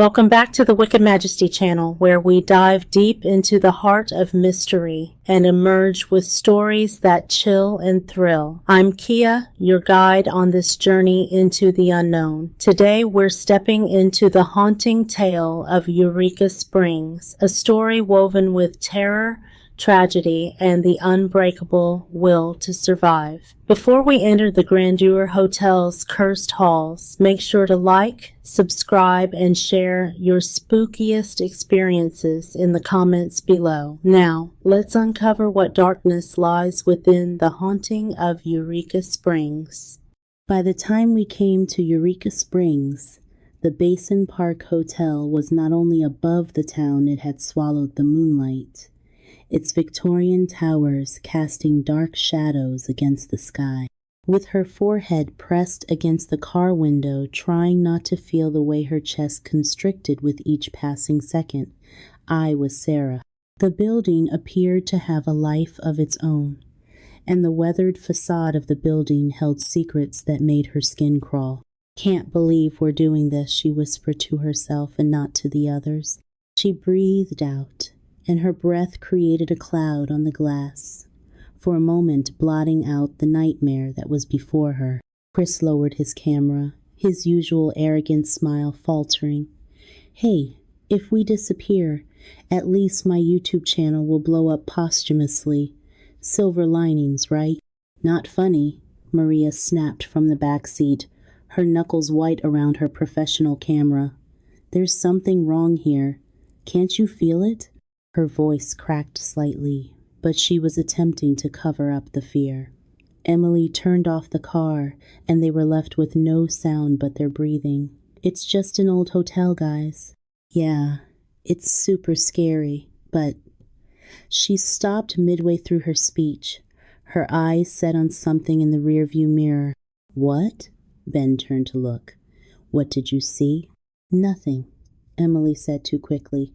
Welcome back to the Wicked Majesty channel, where we dive deep into the heart of mystery and emerge with stories that chill and thrill. I'm Kia, your guide on this journey into the unknown. Today we're stepping into the haunting tale of Eureka Springs, a story woven with terror, tragedy, and the unbreakable will to survive. Before we enter the Grandeur Hotel's cursed halls, make sure to like, subscribe, and share your spookiest experiences in the comments below. Now, let's uncover what darkness lies within the haunting of Eureka Springs. By the time we came to Eureka Springs, the Basin Park Hotel was not only above the town it had swallowed the moonlight, its Victorian towers casting dark shadows against the sky. With her forehead pressed against the car window, trying not to feel the way her chest constricted with each passing second, I was Sarah. The building appeared to have a life of its own, and the weathered facade of the building held secrets that made her skin crawl. "Can't believe we're doing this," she whispered to herself and not to the others. She breathed out, and her breath created a cloud on the glass, for a moment blotting out the nightmare that was before her. Chris lowered his camera, his usual arrogant smile faltering. "Hey, if we disappear, at least my YouTube channel will blow up posthumously. Silver linings, right?" "Not funny," Maria snapped from the back seat, her knuckles white around her professional camera. "There's something wrong here. Can't you feel it?" Her voice cracked slightly, but she was attempting to cover up the fear. Emily turned off the car, and they were left with no sound but their breathing. "It's just an old hotel, guys." "Yeah, it's super scary, but..." She stopped midway through her speech, her eyes set on something in the rearview mirror. "What?" Ben turned to look. "What did you see?" "Nothing," Emily said too quickly.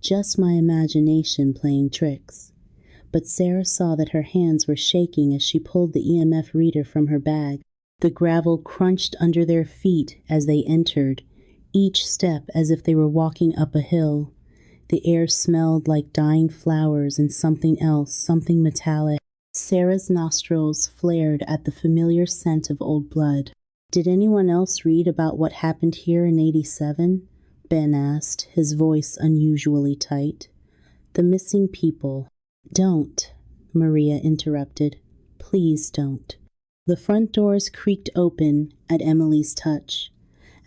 "Just my imagination playing tricks." But Sarah saw that her hands were shaking as she pulled the EMF reader from her bag. The gravel crunched under their feet as they entered, each step as if they were walking up a hill. The air smelled like dying flowers and something else, something metallic. Sarah's nostrils flared at the familiar scent of old blood. "Did anyone else read about what happened here in '87? Ben asked, his voice unusually tight. "The missing people." "Don't," Maria interrupted. "Please don't." The front doors creaked open at Emily's touch,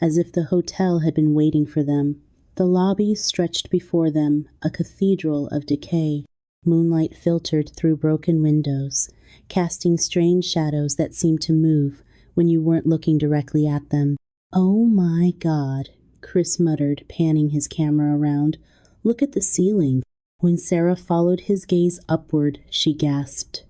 as if the hotel had been waiting for them. The lobby stretched before them, a cathedral of decay. Moonlight filtered through broken windows, casting strange shadows that seemed to move when you weren't looking directly at them. "Oh my God," Chris muttered, panning his camera around. "Look at the ceiling." When Sarah followed his gaze upward, she gasped.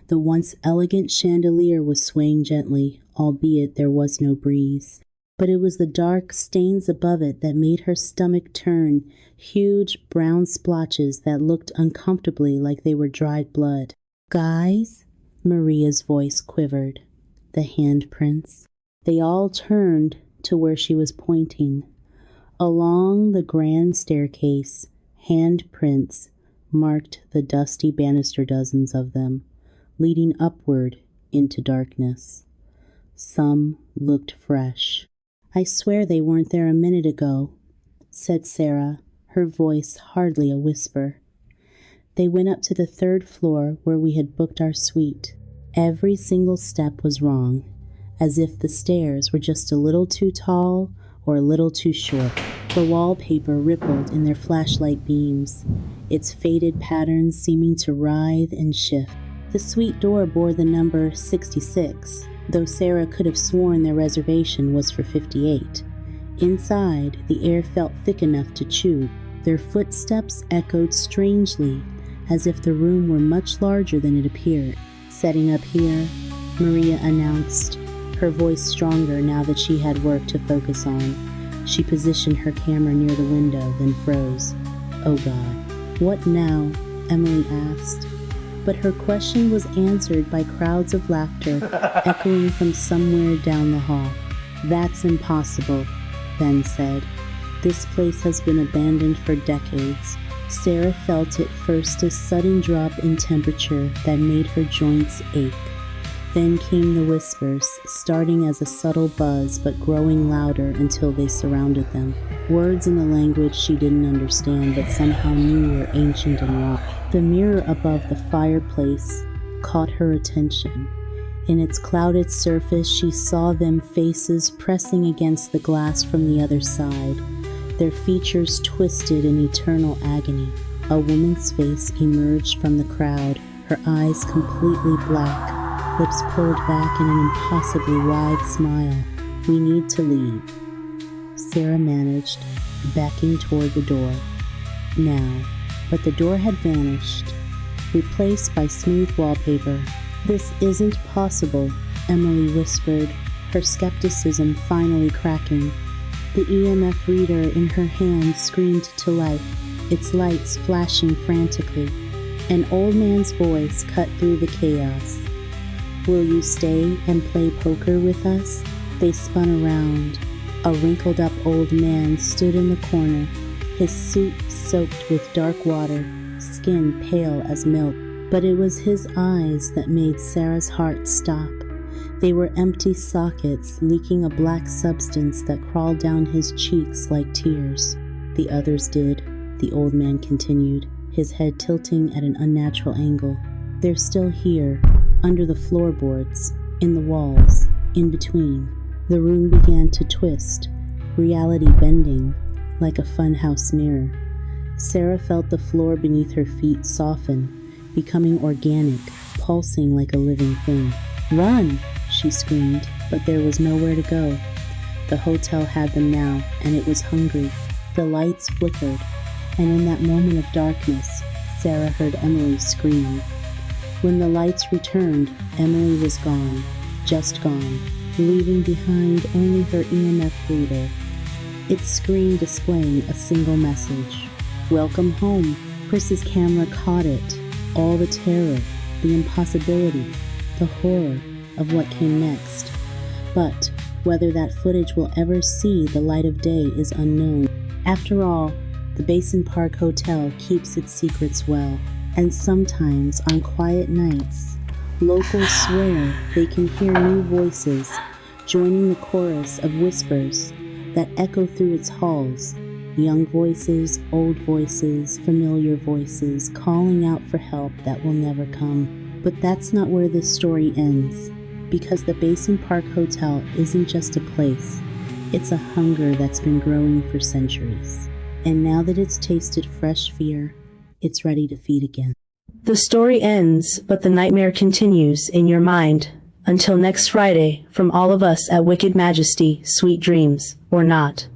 The once elegant chandelier was swaying gently, albeit there was no breeze. But it was the dark stains above it that made her stomach turn, huge brown splotches that looked uncomfortably like they were dried blood. "Guys?" Maria's voice quivered. "The handprints." They all turned to where she was pointing. Along the grand staircase, handprints marked the dusty banister, dozens of them, leading upward into darkness. Some looked fresh. "I swear they weren't there a minute ago," said Sarah, her voice hardly a whisper. They went up to the third floor where we had booked our suite. Every single step was wrong, as if the stairs were just a little too tall or a little too short. The wallpaper rippled in their flashlight beams, its faded patterns seeming to writhe and shift. The suite door bore the number 66, though Sarah could have sworn their reservation was for 58. Inside, the air felt thick enough to chew. Their footsteps echoed strangely, as if the room were much larger than it appeared. "Setting up here," Maria announced, her voice stronger now that she had work to focus on. She positioned her camera near the window, then froze. "Oh God." "What now?" Emily asked. But her question was answered by crowds of laughter echoing from somewhere down the hall. "That's impossible," Ben said. This place has been abandoned for decades. Sarah felt at first a sudden drop in temperature that made her joints ache. Then came the whispers, starting as a subtle buzz but growing louder until they surrounded them. Words in a language she didn't understand but somehow knew were ancient and raw. The mirror above the fireplace caught her attention. In its clouded surface, she saw them faces pressing against the glass from the other side, their features twisted in eternal agony. A woman's face emerged from the crowd, her eyes completely black, lips pulled back in an impossibly wide smile. "We need to leave," Sarah managed, backing toward the door. Now, but the door had vanished, replaced by smooth wallpaper. "This isn't possible," Emily whispered, her skepticism finally cracking. The EMF reader in her hand screamed to life, its lights flashing frantically. An old man's voice cut through the chaos. "Will you stay and play poker with us?" They spun around. A wrinkled-up old man stood in the corner, his suit soaked with dark water, skin pale as milk. But it was his eyes that made Sarah's heart stop. They were empty sockets, leaking a black substance that crawled down his cheeks like tears. "The others did," the old man continued, his head tilting at an unnatural angle. "They're still here, under the floorboards, in the walls, in between." The room began to twist, reality bending, like a funhouse mirror. Sarah felt the floor beneath her feet soften, becoming organic, pulsing like a living thing. "Run!" she screamed, but there was nowhere to go. The hotel had them now, and it was hungry. The lights flickered, and in that moment of darkness, Sarah heard Emily scream. When the lights returned, Emily was gone, just gone, leaving behind only her EMF reader. Its screen displaying a single message. "Welcome home." Chris's camera caught it. All the terror, the impossibility, the horror of what came next. But whether that footage will ever see the light of day is unknown. After all, the Basin Park Hotel keeps its secrets well, and sometimes on quiet nights, locals swear they can hear new voices, joining the chorus of whispers that echo through its halls. Young voices, old voices, familiar voices, calling out for help that will never come. But that's not where this story ends, because the Basin Park Hotel isn't just a place. It's a hunger that's been growing for centuries. And now that it's tasted fresh fear, it's ready to feed again. The story ends, but the nightmare continues in your mind. Until next Friday, from all of us at Wicked Majesty, sweet dreams, or not.